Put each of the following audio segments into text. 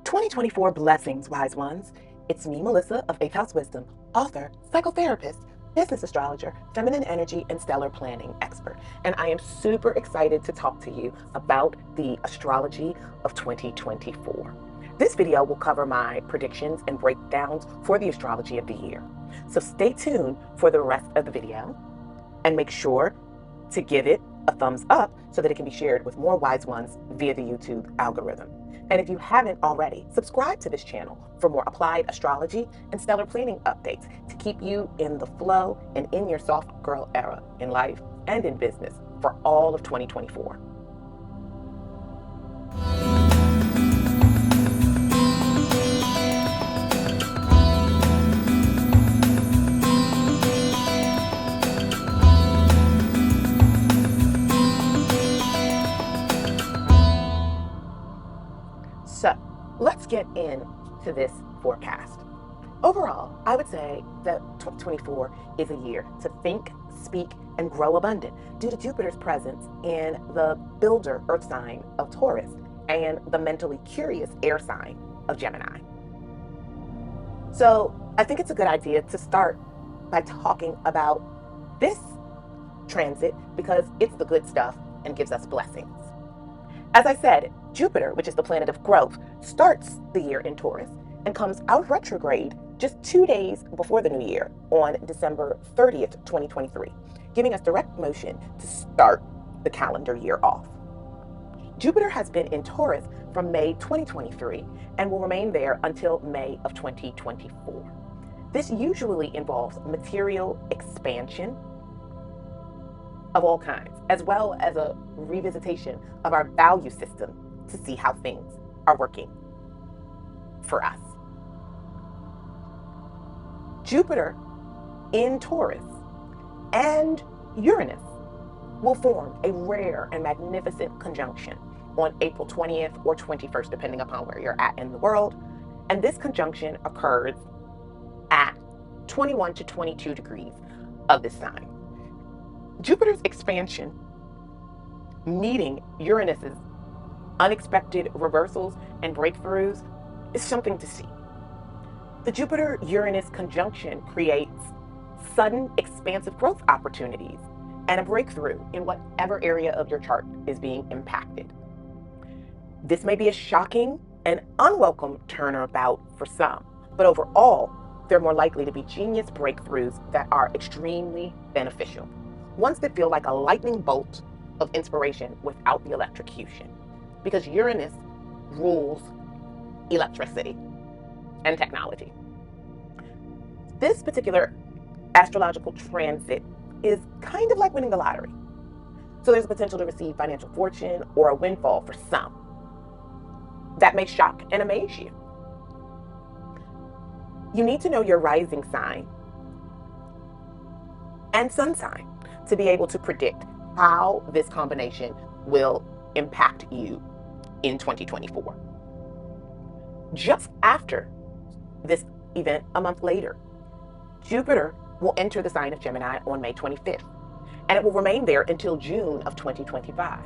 2024 blessings, wise ones. It's me, Melissa of 8th House Wisdom, author, psychotherapist, business astrologer, feminine energy, and stellar planning expert. And I am super excited to talk to you about the astrology of 2024. This video will cover my predictions and breakdowns for the astrology of the year. So stay tuned for the rest of the video and make sure to give it a thumbs up so that it can be shared with more wise ones via the YouTube algorithm. And if you haven't already, subscribe to this channel for more applied astrology and stellar planning updates to keep you in the flow and in your soft girl era in life and in business for all of 2024. So let's get into this forecast. Overall, I would say that 2024 is a year to think, speak, and grow abundant due to Jupiter's presence in the builder earth sign of Taurus and the mentally curious air sign of Gemini. So I think it's a good idea to start by talking about this transit because it's the good stuff and gives us blessings. As I said, Jupiter, which is the planet of growth, starts the year in Taurus and comes out retrograde just 2 days before the new year on December 30th, 2023, giving us direct motion to start the calendar year off. Jupiter has been in Taurus from May 2023 and will remain there until May of 2024. This usually involves material expansion of all kinds, as well as a revisitation of our value system to see how things are working for us. Jupiter in Taurus and Uranus will form a rare and magnificent conjunction on April 20th or 21st, depending upon where you're at in the world. And this conjunction occurs at 21 to 22 degrees of this sign. Jupiter's expansion meeting Uranus's unexpected reversals and breakthroughs is something to see. The Jupiter-Uranus conjunction creates sudden expansive growth opportunities and a breakthrough in whatever area of your chart is being impacted. This may be a shocking and unwelcome turnabout for some, but overall, they're more likely to be genius breakthroughs that are extremely beneficial. Ones that feel like a lightning bolt of inspiration without the electrocution, because Uranus rules electricity and technology. This particular astrological transit is kind of like winning the lottery. So there's a potential to receive financial fortune or a windfall for some. That may shock and amaze you. You need to know your rising sign and sun sign to be able to predict how this combination will impact you in 2024. Just after this event, a month later, Jupiter will enter the sign of Gemini on May 25th, and it will remain there until June of 2025.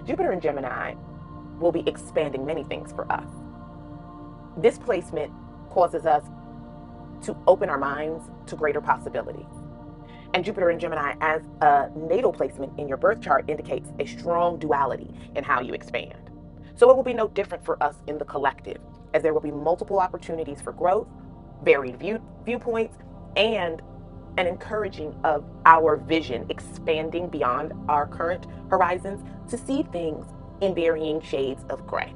Jupiter in Gemini will be expanding many things for us. This placement causes us to open our minds to greater possibilities. And Jupiter in Gemini as a natal placement in your birth chart indicates a strong duality in how you expand. So it will be no different for us in the collective, as there will be multiple opportunities for growth, varied viewpoints, and an encouraging of our vision expanding beyond our current horizons to see things in varying shades of gray.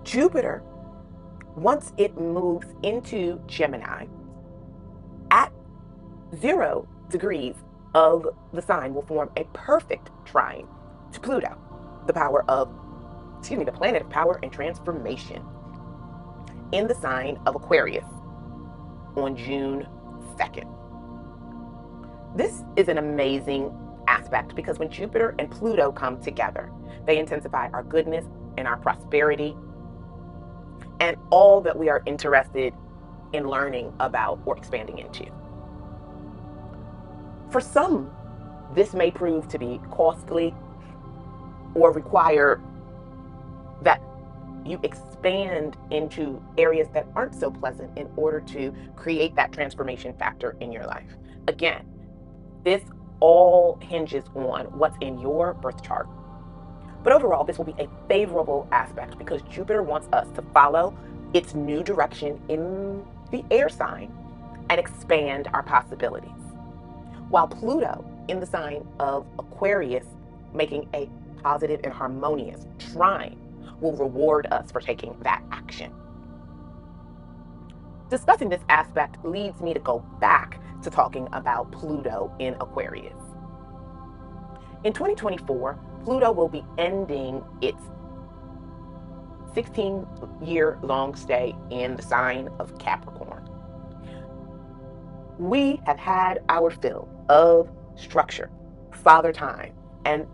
Jupiter, once it moves into Gemini, at 0 degrees of the sign will form a perfect trine to Pluto, the planet of power and transformation, in the sign of Aquarius on June 2nd. This is an amazing aspect because when Jupiter and Pluto come together, they intensify our goodness and our prosperity and all that we are interested in learning about or expanding into. For some, this may prove to be costly or require that you expand into areas that aren't so pleasant in order to create that transformation factor in your life. Again, this all hinges on what's in your birth chart. But overall, this will be a favorable aspect because Jupiter wants us to follow its new direction in the air sign and expand our possibilities. While Pluto in the sign of Aquarius, making a positive and harmonious trine, will reward us for taking that action. Discussing this aspect leads me to go back to talking about Pluto in Aquarius. In 2024, Pluto will be ending its 16-year-long stay in the sign of Capricorn. We have had our fill of structure, father time, and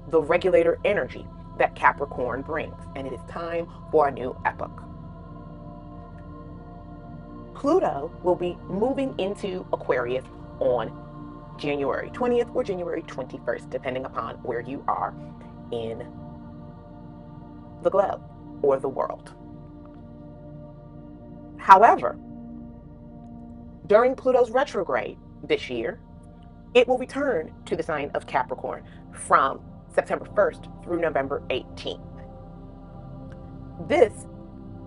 the regulator energy that Capricorn brings, and it is time for a new epoch. Pluto will be moving into Aquarius on January 20th or January 21st, depending upon where you are in the globe or the world. However, during Pluto's retrograde this year, it will return to the sign of Capricorn from September 1st through November 18th. This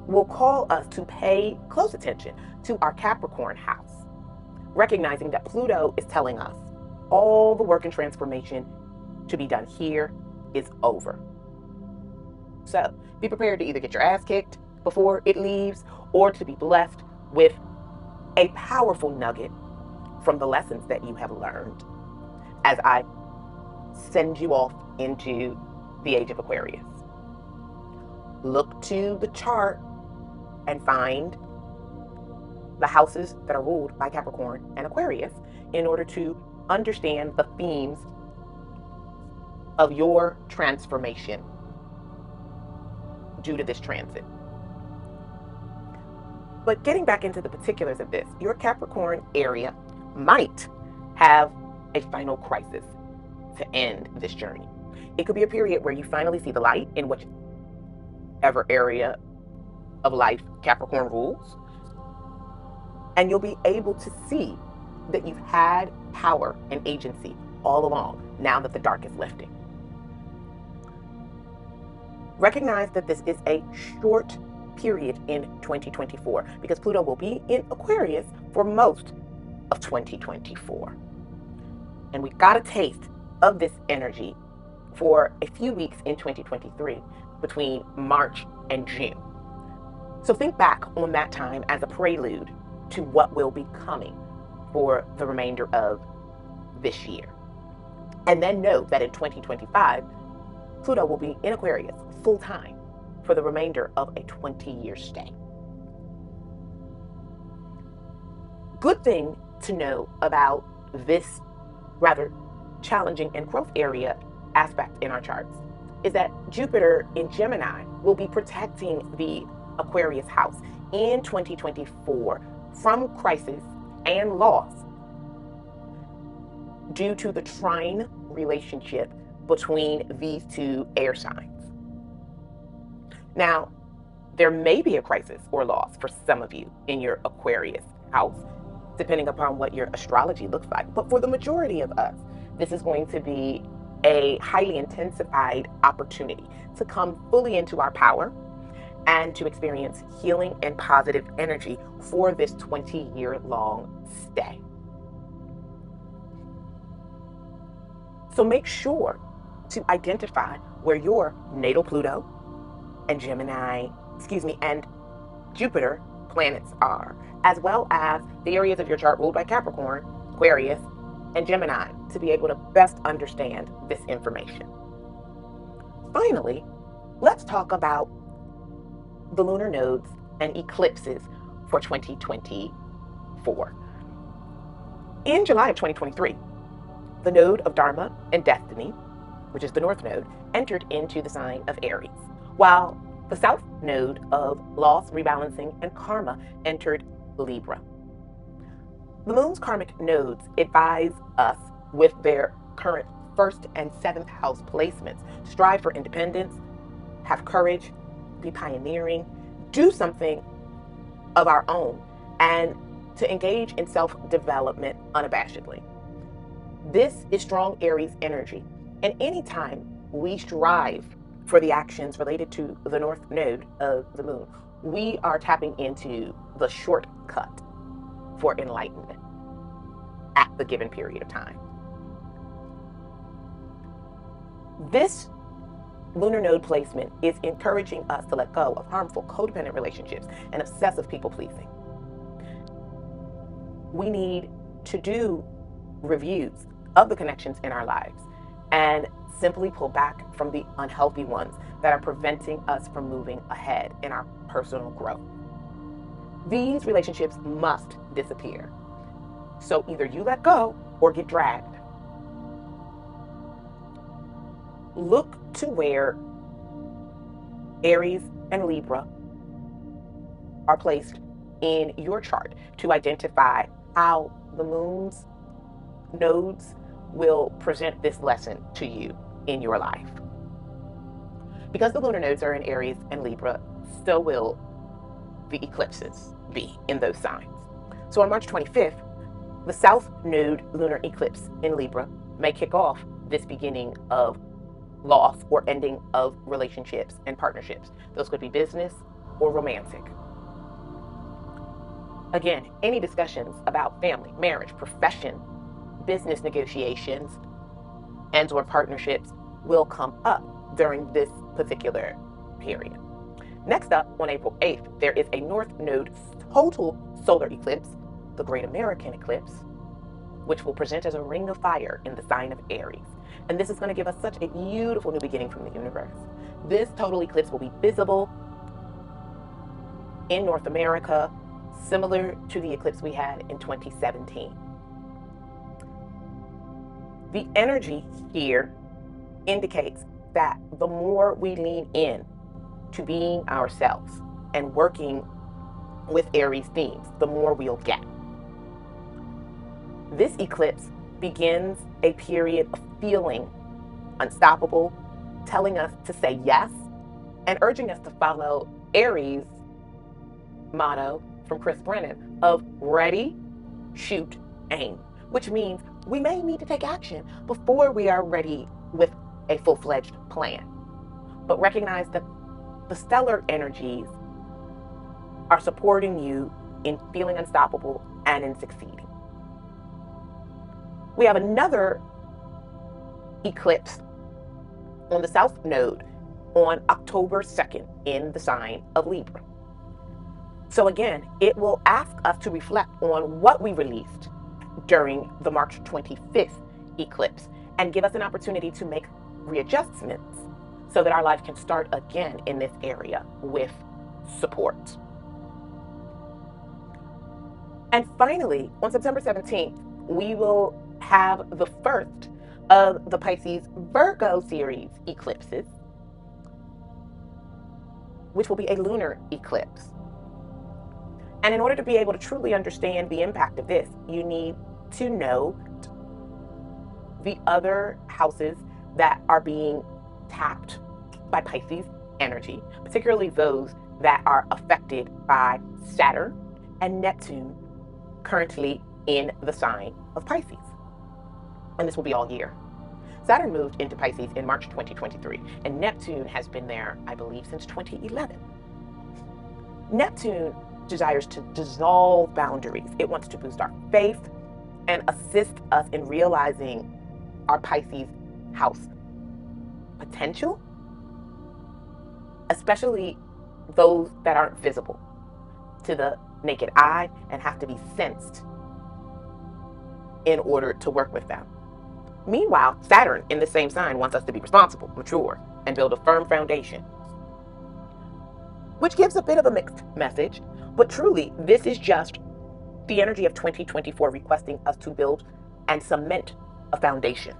will call us to pay close attention to our Capricorn house, recognizing that Pluto is telling us all the work and transformation to be done here is over. So be prepared to either get your ass kicked before it leaves or to be blessed with a powerful nugget from the lessons that you have learned as I send you off into the age of Aquarius. Look to the chart and find the houses that are ruled by Capricorn and Aquarius in order to understand the themes of your transformation due to this transit. But getting back into the particulars of this, your Capricorn area might have a final crisis to end this journey. It could be a period where you finally see the light in whichever area of life Capricorn rules, and you'll be able to see that you've had power and agency all along now that the dark is lifting. Recognize that this is a short period in 2024 because Pluto will be in Aquarius for most of 2024. And we got a taste of this energy for a few weeks in 2023 between March and June. So think back on that time as a prelude to what will be coming for the remainder of this year. And then note that in 2025, Pluto will be in Aquarius full time for the remainder of a 20-year stay. Good thing to know about this rather challenging and growth area aspect in our charts is that Jupiter in Gemini will be protecting the Aquarius house in 2024 from crisis and loss due to the trine relationship between these two air signs. Now, there may be a crisis or loss for some of you in your Aquarius house, depending upon what your astrology looks like. But for the majority of us, this is going to be a highly intensified opportunity to come fully into our power and to experience healing and positive energy for this 20-year-long stay. So make sure to identify where your natal Pluto and and Jupiter planets are, as well as the areas of your chart ruled by Capricorn, Aquarius, and Gemini to be able to best understand this information. Finally, let's talk about the lunar nodes and eclipses for 2024. In July of 2023, the node of Dharma and Destiny, which is the North Node, entered into the sign of Aries, while the South Node of Loss, Rebalancing, and Karma entered Libra. The moon's karmic nodes advise us with their current 1st and 7th house placements to strive for independence, have courage, be pioneering, do something of our own, and to engage in self-development unabashedly. This is strong Aries energy. And anytime we strive for the actions related to the North Node of the moon, we are tapping into the shortcut for enlightenment at the given period of time. This lunar node placement is encouraging us to let go of harmful codependent relationships and obsessive people pleasing. We need to do reviews of the connections in our lives and simply pull back from the unhealthy ones that are preventing us from moving ahead in our personal growth. These relationships must disappear. So either you let go or get dragged. Look to where Aries and Libra are placed in your chart to identify how the moon's nodes will present this lesson to you in your life. Because the lunar nodes are in Aries and Libra, so will the eclipses be in those signs. So on March 25th, the South Node lunar eclipse in Libra may kick off this beginning of loss or ending of relationships and partnerships. Those could be business or romantic. Again, any discussions about family, marriage, profession, business negotiations, and or partnerships will come up during this particular period. Next up, on April 8th, there is a North Node total solar eclipse, the Great American Eclipse, which will present as a ring of fire in the sign of Aries. And this is going to give us such a beautiful new beginning from the universe. This total eclipse will be visible in North America, similar to the eclipse we had in 2017. The energy here indicates that the more we lean in to being ourselves and working with Aries themes, the more we'll get. This eclipse begins a period of feeling unstoppable, telling us to say yes, and urging us to follow Aries' motto from Chris Brennan of ready, shoot, aim, which means we may need to take action before we are ready with a full-fledged plan. But recognize that the stellar energies are supporting you in feeling unstoppable and in succeeding. We have another eclipse on the South Node on October 2nd in the sign of Libra. So again, it will ask us to reflect on what we released during the March 25th eclipse and give us an opportunity to make readjustments so that our life can start again in this area with support. And finally, on September 17th, we will have the first of the Pisces Virgo series eclipses, which will be a lunar eclipse. And in order to be able to truly understand the impact of this, you need to know the other houses that are being tapped by Pisces energy, particularly those that are affected by Saturn and Neptune currently in the sign of Pisces. And this will be all year. Saturn moved into Pisces in March 2023, and Neptune has been there, I believe, since 2011. Neptune desires to dissolve boundaries. It wants to boost our faith and assist us in realizing our Pisces house potential, especially those that aren't visible to the naked eye and have to be sensed in order to work with them. Meanwhile, Saturn in the same sign wants us to be responsible, mature, and build a firm foundation, which gives a bit of a mixed message, but truly, this is just the energy of 2024 requesting us to build and cement a foundation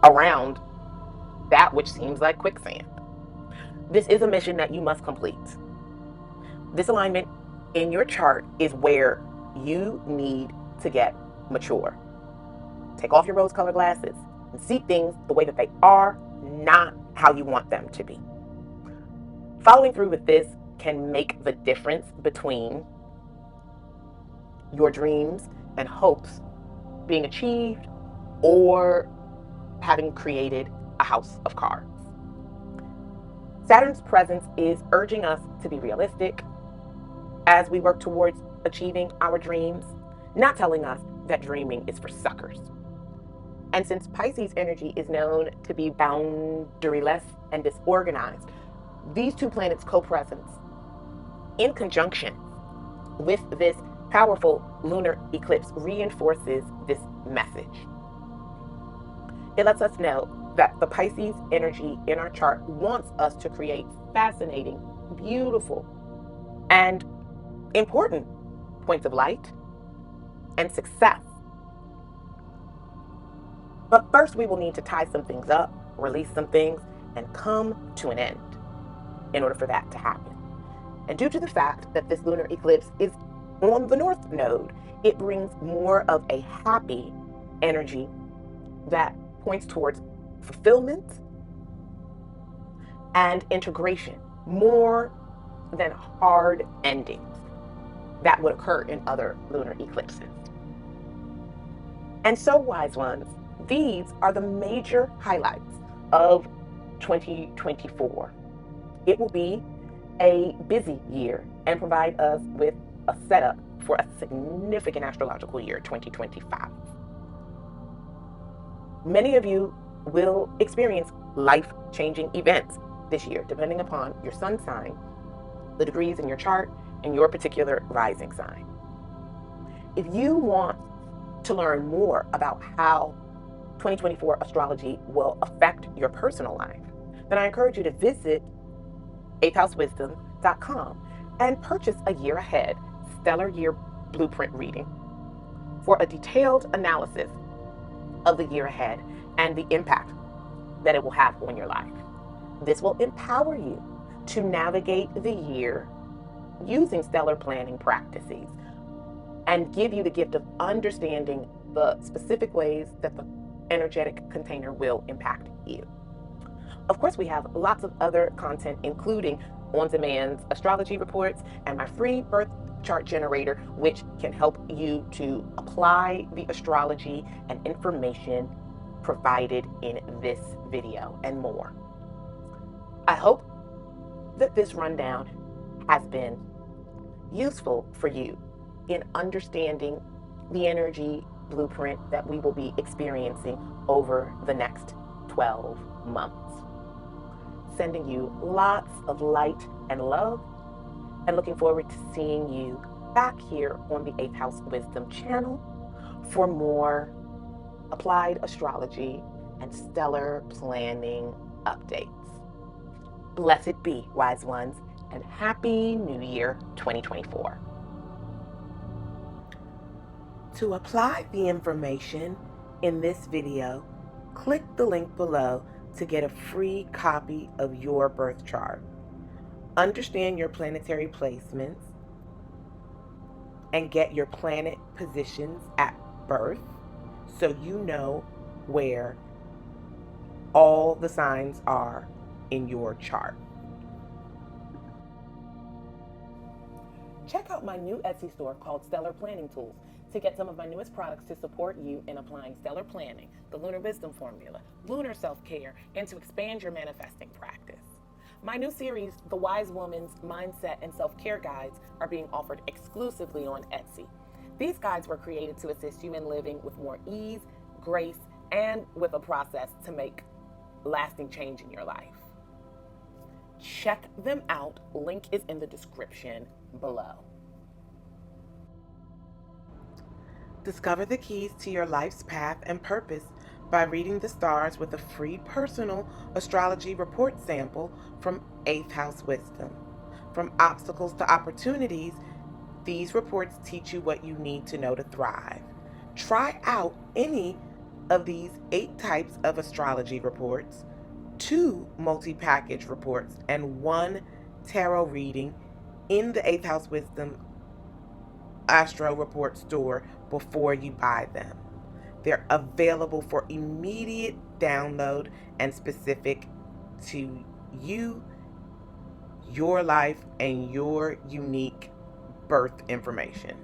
around that which seems like quicksand. This is a mission that you must complete. This alignment in your chart is where you need to get mature. Take off your rose-colored glasses and see things the way that they are, not how you want them to be. Following through with this can make the difference between your dreams and hopes being achieved or having created a house of cards. Saturn's presence is urging us to be realistic as we work towards achieving our dreams, not telling us that dreaming is for suckers. And since Pisces energy is known to be boundaryless and disorganized, these two planets' co-presence in conjunction with this powerful lunar eclipse reinforces this message. It lets us know that the Pisces energy in our chart wants us to create fascinating, beautiful, and important points of light and success. But first, we will need to tie some things up, release some things, and come to an end in order for that to happen. And due to the fact that this lunar eclipse is on the North Node, it brings more of a happy energy that points towards fulfillment and integration, more than hard endings that would occur in other lunar eclipses. And so, wise ones, these are the major highlights of 2024. It will be a busy year and provide us with a setup for a significant astrological year, 2025. Many of you will experience life-changing events this year, depending upon your sun sign, the degrees in your chart, and your particular rising sign. If you want to learn more about how 2024 astrology will affect your personal life, then I encourage you to visit 8thHouseWisdom.com and purchase a year ahead stellar year blueprint reading for a detailed analysis of the year ahead and the impact that it will have on your life. This will empower you to navigate the year using stellar planning practices and give you the gift of understanding the specific ways that the energetic container will impact you. Of course, we have lots of other content, including on-demand astrology reports and my free birth chart generator, which can help you to apply the astrology and information provided in this video and more. I hope that this rundown has been useful for you in understanding the energy blueprint that we will be experiencing over the next 12 months. Sending you lots of light and love, and looking forward to seeing you back here on the 8th House Wisdom channel for more applied astrology and stellar planning updates. Blessed be, wise ones, and Happy New Year 2024. To apply the information in this video, click the link below to get a free copy of your birth chart. Understand your planetary placements and get your planet positions at birth so you know where all the signs are in your chart. Check out my new Etsy store called Stellar Planning Tools to get some of my newest products to support you in applying stellar planning, the lunar wisdom formula, lunar self-care, and to expand your manifesting practice. My new series, The Wise Woman's Mindset and Self-Care Guides, are being offered exclusively on Etsy. These guides were created to assist you in living with more ease, grace, and with a process to make lasting change in your life. Check them out. Link is in the description below. Discover the keys to your life's path and purpose by reading the stars with a free personal astrology report sample from 8th House Wisdom. From obstacles to opportunities, these reports teach you what you need to know to thrive. Try out any of these 8 types of astrology reports, 2 multi-package reports, and 1 tarot reading in the 8th House Wisdom Astro Report store before you buy them. They're available for immediate download and specific to you, your life and your unique birth information.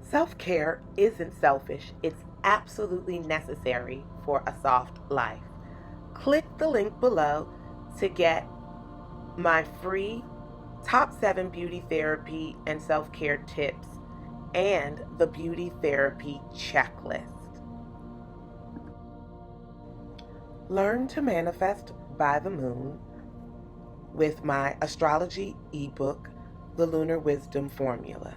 Self-care isn't selfish, it's absolutely necessary for a soft life. Click the link below to get my free top 7 beauty therapy and self-care tips and the beauty therapy checklist. Learn to manifest by the moon with my astrology ebook, The Lunar Wisdom Formula.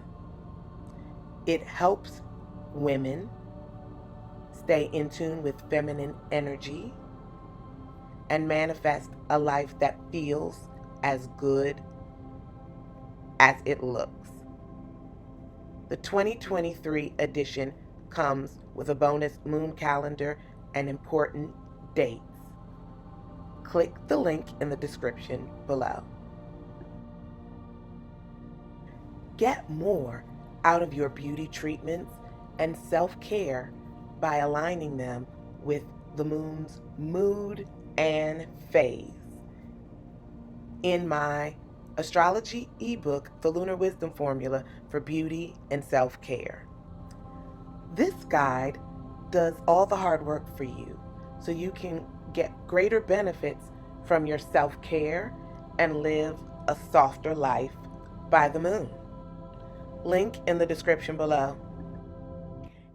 It helps women stay in tune with feminine energy and manifest a life that feels as good as it looks. The 2023 edition comes with a bonus moon calendar and important dates. Click the link in the description below. Get more out of your beauty treatments and self-care by aligning them with the moon's mood and phase. In my astrology ebook, The Lunar Wisdom Formula for Beauty and Self-Care. This guide does all the hard work for you so you can get greater benefits from your self-care and live a softer life by the moon. Link in the description below.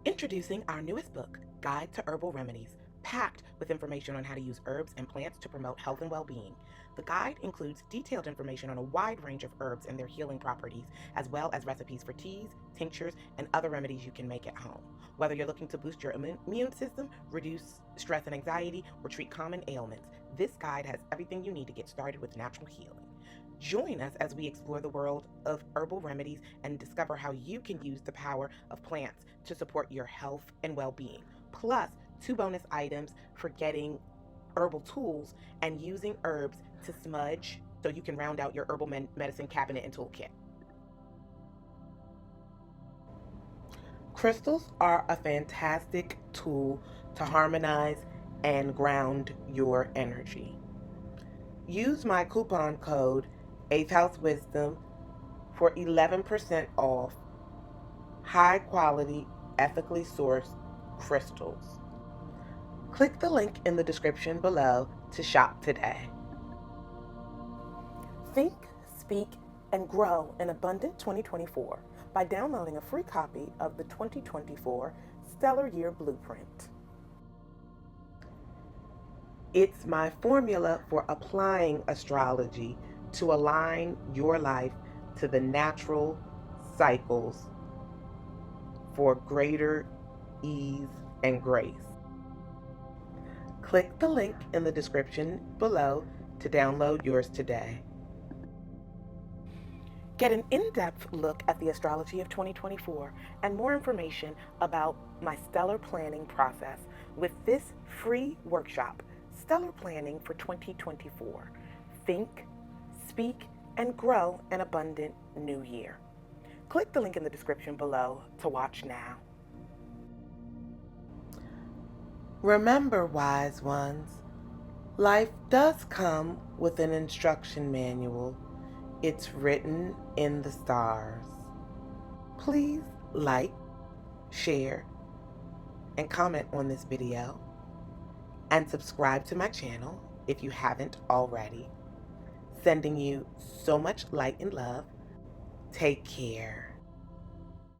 Introducing our newest book, Guide to Herbal Remedies, packed with information on how to use herbs and plants to promote health and well-being. The guide includes detailed information on a wide range of herbs and their healing properties, as well as recipes for teas, tinctures, and other remedies you can make at home. Whether you're looking to boost your immune system, reduce stress and anxiety, or treat common ailments, this guide has everything you need to get started with natural healing. Join us as we explore the world of herbal remedies and discover how you can use the power of plants to support your health and well-being. Plus, 2 bonus items for getting herbal tools and using herbs to smudge so you can round out your herbal medicine cabinet and toolkit. Crystals are a fantastic tool to harmonize and ground your energy. Use my coupon code 8th House Wisdom for 11% off high quality, ethically sourced crystals. Click the link in the description below to shop today. Think, speak, and grow in abundant 2024 by downloading a free copy of the 2024 Stellar Year Blueprint. It's my formula for applying astrology to align your life to the natural cycles for greater ease and grace. Click the link in the description below to download yours today. Get an in-depth look at the astrology of 2024 and more information about my stellar planning process with this free workshop, Stellar Planning for 2024. Think, speak, and grow an abundant new year. Click the link in the description below to watch now. Remember, wise ones, life does come with an instruction manual. It's written in the stars. Please like, share, and comment on this video, and subscribe to my channel if you haven't already. Sending you so much light and love. Take care.